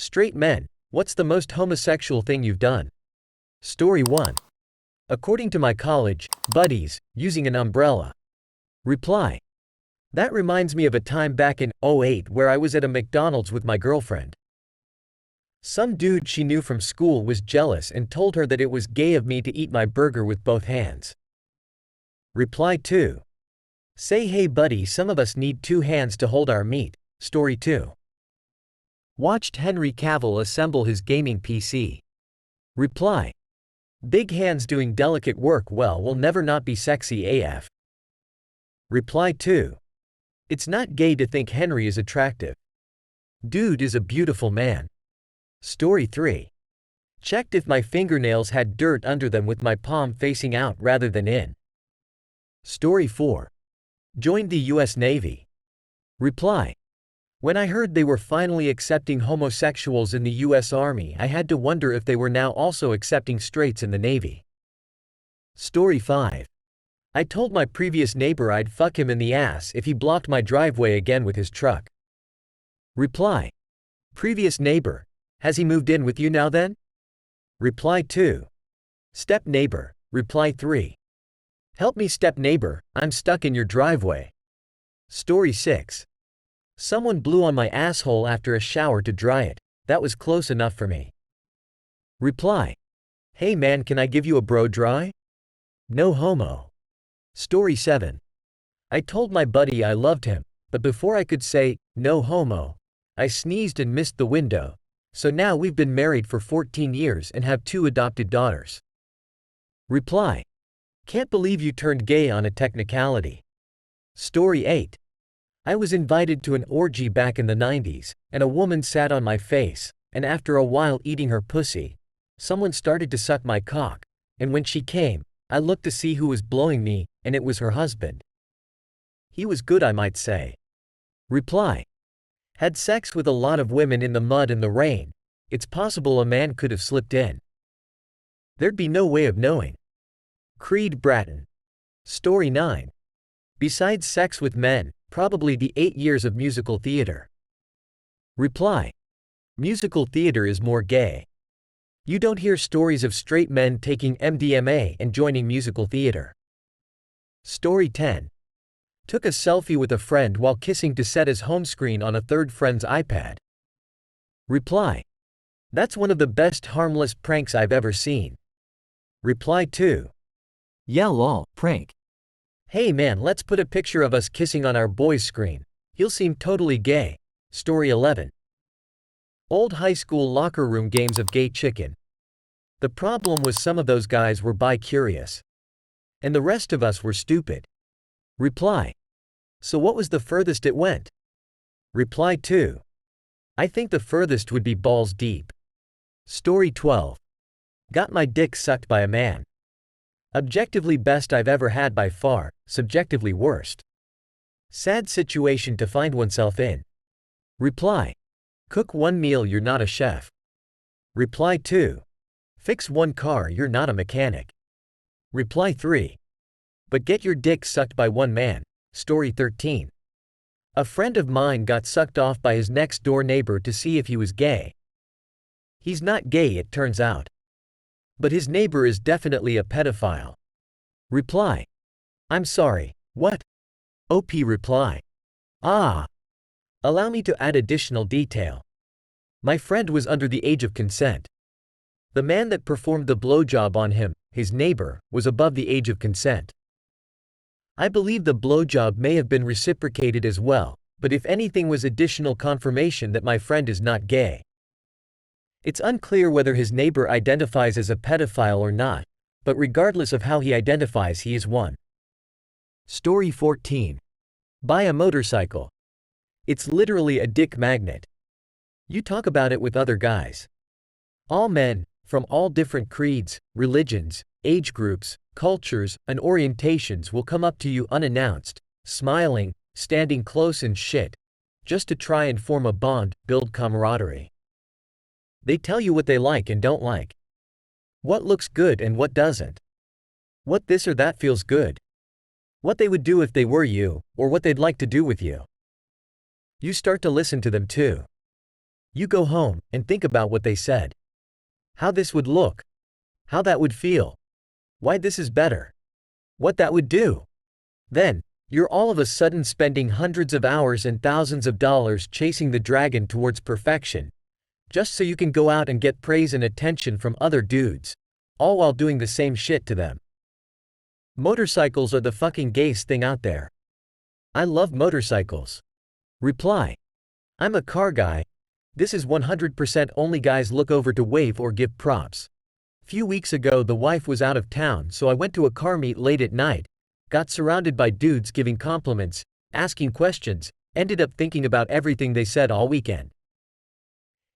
Straight men, what's the most homosexual thing you've done? Story 1. According to my college buddies, using an umbrella. Reply. That reminds me of a time back in '08 where I was at a McDonald's with my girlfriend. Some dude she knew from school was jealous and told her that it was gay of me to eat my burger with both hands. Reply 2. Say hey buddy, some of us need two hands to hold our meat. Story 2. Watched Henry Cavill assemble his gaming PC. Reply. Big hands doing delicate work well will never not be sexy AF. Reply 2. It's not gay to think Henry is attractive. Dude is a beautiful man. Story 3. Checked if my fingernails had dirt under them with my palm facing out rather than in. Story 4. Joined the US Navy. Reply. When I heard they were finally accepting homosexuals in the US Army, I had to wonder if they were now also accepting straights in the Navy. Story 5. I told my previous neighbor I'd fuck him in the ass if he blocked my driveway again with his truck. Reply. Previous neighbor, has he moved in with you now then? Reply 2. Step neighbor. Reply 3. Help me step neighbor, I'm stuck in your driveway. Story 6. Someone blew on my asshole after a shower to dry it. That was close enough for me. Reply. Hey man, can I give you a bro dry? No homo. Story 7. I told my buddy I loved him, but before I could say, no homo, I sneezed and missed the window, so now we've been married for 14 years and have 2 adopted daughters. Reply. Can't believe you turned gay on a technicality. Story 8. I was invited to an orgy back in the 90s, and a woman sat on my face, and after a while eating her pussy, someone started to suck my cock, and when she came, I looked to see who was blowing me, and it was her husband. He was good, I might say. Reply. Had sex with a lot of women in the mud and the rain. It's possible a man could have slipped in. There'd be no way of knowing. Creed Bratton. Story 9. Besides sex with men, probably the 8 years of musical theater. Reply. Musical theater is more gay. You don't hear stories of straight men taking MDMA and joining musical theater. Story 10. Took a selfie with a friend while kissing to set his home screen on a third friend's iPad. Reply. That's one of the best harmless pranks I've ever seen. Reply 2. Yeah lol, prank. Hey man, let's put a picture of us kissing on our boy's screen. He'll seem totally gay. Story 11. Old high school locker room games of gay chicken. The problem was some of those guys were bi-curious. And the rest of us were stupid. Reply. So what was the furthest it went? Reply 2. I think the furthest would be balls deep. Story 12. Got my dick sucked by a man. Objectively best I've ever had by far, subjectively worst. Sad situation to find oneself in. Reply. Cook one meal, you're not a chef. Reply 2. Fix one car, you're not a mechanic. Reply 3. But get your dick sucked by one man. Story 13. A friend of mine got sucked off by his next door neighbor to see if he was gay. He's not gay, it turns out. But his neighbor is definitely a pedophile. Reply. I'm sorry, what? OP reply. Ah. Allow me to add additional detail. My friend was under the age of consent. The man that performed the blowjob on him, his neighbor, was above the age of consent. I believe the blowjob may have been reciprocated as well, but if anything was additional confirmation that my friend is not gay. It's unclear whether his neighbor identifies as a pedophile or not, but regardless of how he identifies, he is one. Story 14. Buy a motorcycle. It's literally a dick magnet. You talk about it with other guys. All men, from all different creeds, religions, age groups, cultures, and orientations will come up to you unannounced, smiling, standing close and shit, just to try and form a bond, build camaraderie. They tell you what they like and don't like. What looks good and what doesn't. What this or that feels good. What they would do if they were you, or what they'd like to do with you. You start to listen to them too. You go home and think about what they said. How this would look. How that would feel. Why this is better. What that would do. Then, you're all of a sudden spending hundreds of hours and thousands of dollars chasing the dragon towards perfection, just so you can go out and get praise and attention from other dudes, all while doing the same shit to them. Motorcycles are the fucking gayest thing out there. I love motorcycles. Reply. I'm a car guy. This is 100% only guys look over to wave or give props. Few weeks ago the wife was out of town, so I went to a car meet late at night, got surrounded by dudes giving compliments, asking questions, ended up thinking about everything they said all weekend.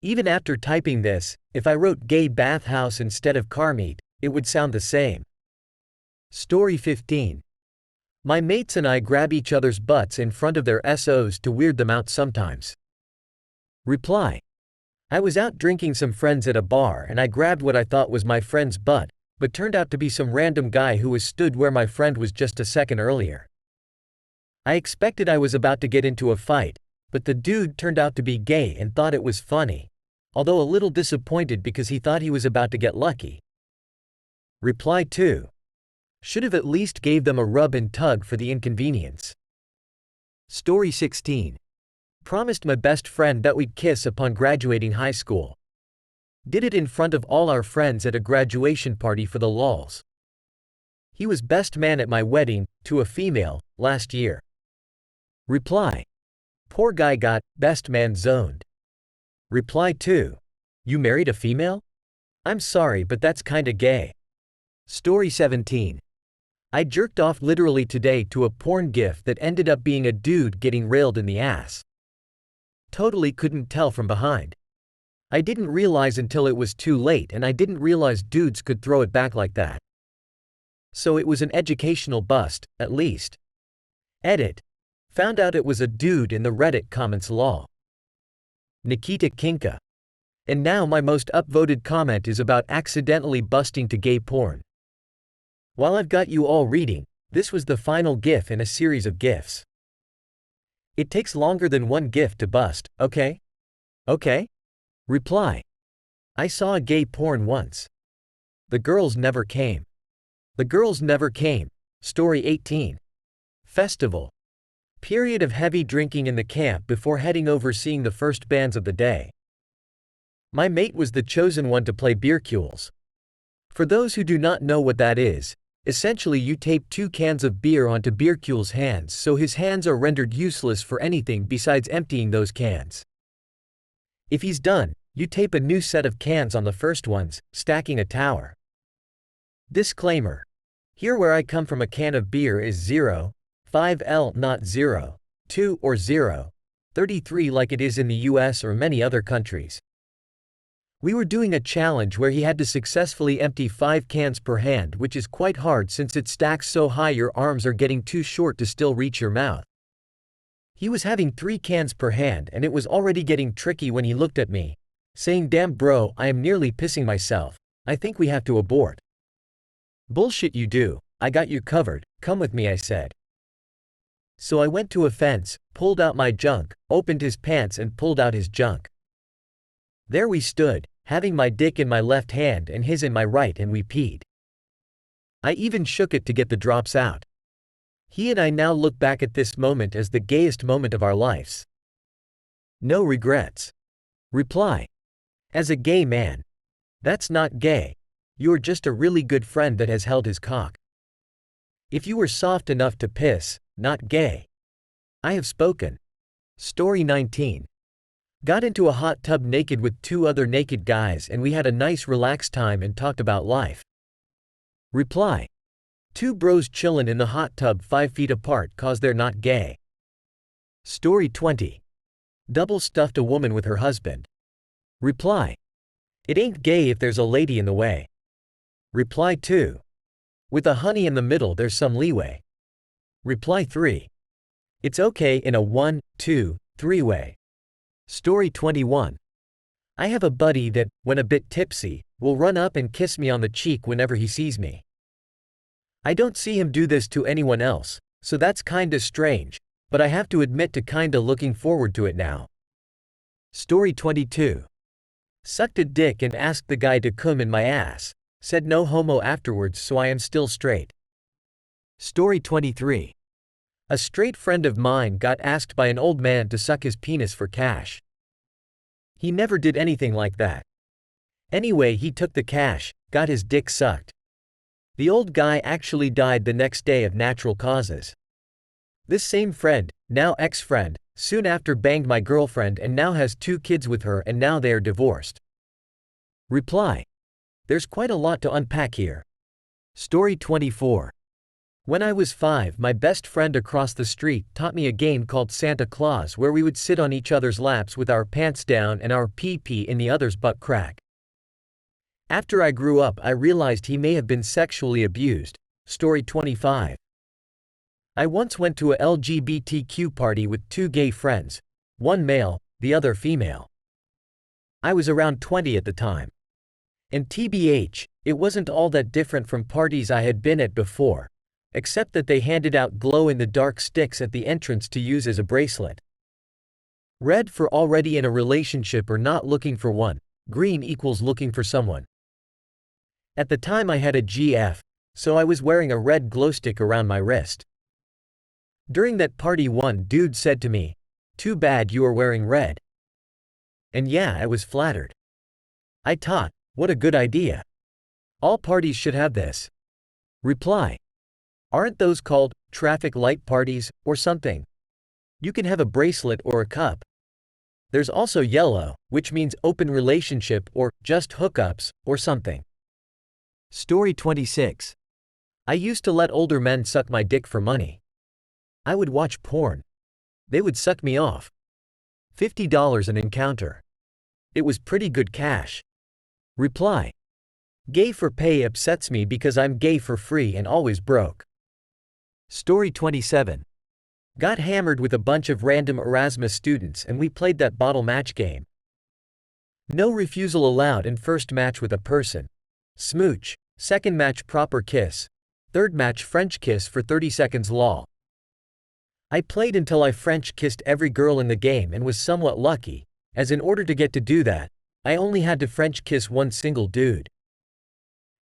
Even after typing this, if I wrote gay bathhouse instead of car meet, it would sound the same. Story 15. My mates and I grab each other's butts in front of their SOs to weird them out sometimes. Reply. I was out drinking some friends at a bar and I grabbed what I thought was my friend's butt, but turned out to be some random guy who was stood where my friend was just a second earlier. I expected I was about to get into a fight, but the dude turned out to be gay and thought it was funny, although a little disappointed because he thought he was about to get lucky. Reply 2. Should have at least gave them a rub and tug for the inconvenience. Story 16. Promised my best friend that we'd kiss upon graduating high school. Did it in front of all our friends at a graduation party for the lols. He was best man at my wedding, to a female, last year. Reply. Poor guy got best man zoned. Reply 2. You married a female? I'm sorry, but that's kinda gay. Story 17. I jerked off literally today to a porn gif that ended up being a dude getting railed in the ass. Totally couldn't tell from behind. I didn't realize until it was too late, and I didn't realize dudes could throw it back like that. So it was an educational bust, at least. Edit. Found out it was a dude in the Reddit comments lol. Nikita Kinka. And now my most upvoted comment is about accidentally busting to gay porn. While I've got you all reading, this was the final GIF in a series of GIFs. It takes longer than one GIF to bust, okay? Okay? Reply. I saw a gay porn once. The girls never came. The girls never came. Story 18. Festival. Period of heavy drinking in the camp before heading over seeing the first bands of the day. My mate was the chosen one to play beercules. For those who do not know what that is, essentially you tape 2 cans of beer onto beercule's hands so his hands are rendered useless for anything besides emptying those cans. If he's done, you tape a new set of cans on the first ones, stacking a tower. Disclaimer. Here where I come from a can of beer is 0, 5L not 0, 2 or 0, 33 like it is in the US or many other countries. We were doing a challenge where he had to successfully empty 5 cans per hand, which is quite hard since it stacks so high your arms are getting too short to still reach your mouth. He was having 3 cans per hand and it was already getting tricky when he looked at me, saying, "Damn bro, I am nearly pissing myself, I think we have to abort." "Bullshit you do, I got you covered, come with me," I said. So I went to a fence, pulled out my junk, opened his pants and pulled out his junk. There we stood, having my dick in my left hand and his in my right, and we peed. I even shook it to get the drops out. He and I now look back at this moment as the gayest moment of our lives. No regrets. Reply. As a gay man. That's not gay. You're just a really good friend that has held his cock. If you were soft enough to piss, not gay. I have spoken. Story 19. Got into a hot tub naked with 2 other naked guys and we had a nice relaxed time and talked about life. Reply. 2 bros chillin' in the hot tub 5 feet apart cause they're not gay. Story 20. Double stuffed a woman with her husband. Reply. It ain't gay if there's a lady in the way. Reply 2. With a honey in the middle there's some leeway. Reply 3. It's okay in a 1, 2, 3 way. Story 21. I have a buddy that, when a bit tipsy, will run up and kiss me on the cheek whenever he sees me. I don't see him do this to anyone else, so that's kinda strange, but I have to admit to kinda looking forward to it now. Story 22. Sucked a dick and asked the guy to cum in my ass. Said no homo afterwards, so I am still straight. Story 23. A straight friend of mine got asked by an old man to suck his penis for cash. He never did anything like that. Anyway, he took the cash, got his dick sucked. The old guy actually died the next day of natural causes. This same friend, now ex-friend, soon after banged my girlfriend and now has 2 kids with her, and now they are divorced. Reply. There's quite a lot to unpack here. Story 24. When I was 5, my best friend across the street taught me a game called Santa Claus, where we would sit on each other's laps with our pants down and our pee-pee in the other's butt crack. After I grew up, I realized he may have been sexually abused. Story 25. I once went to a LGBTQ party with 2 gay friends, one male, the other female. I was around 20 at the time. And TBH, it wasn't all that different from parties I had been at before, except that they handed out glow-in-the-dark sticks at the entrance to use as a bracelet. Red for already in a relationship or not looking for one, green equals looking for someone. At the time I had a GF, so I was wearing a red glowstick around my wrist. During that party, one dude said to me, "Too bad you are wearing red." And yeah, I was flattered. I thought, what a good idea. All parties should have this. Reply. Aren't those called traffic light parties or something? You can have a bracelet or a cup. There's also yellow, which means open relationship or just hookups or something. Story 26. I used to let older men suck my dick for money. I would watch porn. They would suck me off. $50 an encounter. It was pretty good cash. Reply. Gay for pay upsets me because I'm gay for free and always broke. Story 27. Got hammered with a bunch of random Erasmus students and we played that bottle match game. No refusal allowed in first match with a person. Smooch. Second match proper kiss. Third match French kiss for 30 seconds lol. I played until I French kissed every girl in the game and was somewhat lucky, as in order to get to do that, I only had to French kiss one single dude.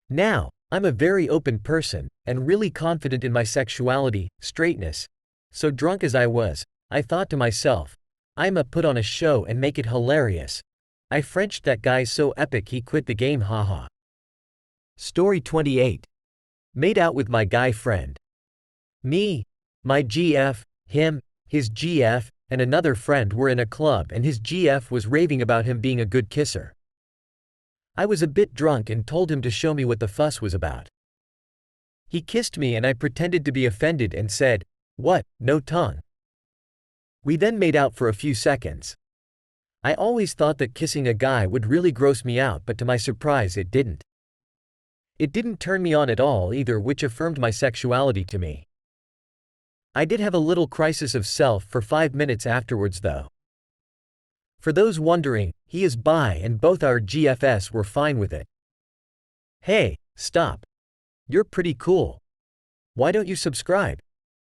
Now, I'm a very open person, and really confident in my sexuality, straightness. So drunk as I was, I thought to myself, I'ma put on a show and make it hilarious. I Frenched that guy so epic he quit the game, haha. Story 28. Made out with my guy friend. Me, my GF, him, his GF, and another friend were in a club and his GF was raving about him being a good kisser. I was a bit drunk and told him to show me what the fuss was about. He kissed me and I pretended to be offended and said, "What, no tongue?" We then made out for a few seconds. I always thought that kissing a guy would really gross me out, but to my surprise it didn't. It didn't turn me on at all either, which affirmed my sexuality to me. I did have a little crisis of self for 5 minutes afterwards though. For those wondering, he is bi and both our GFS were fine with it. Hey, stop. You're pretty cool. Why don't you subscribe?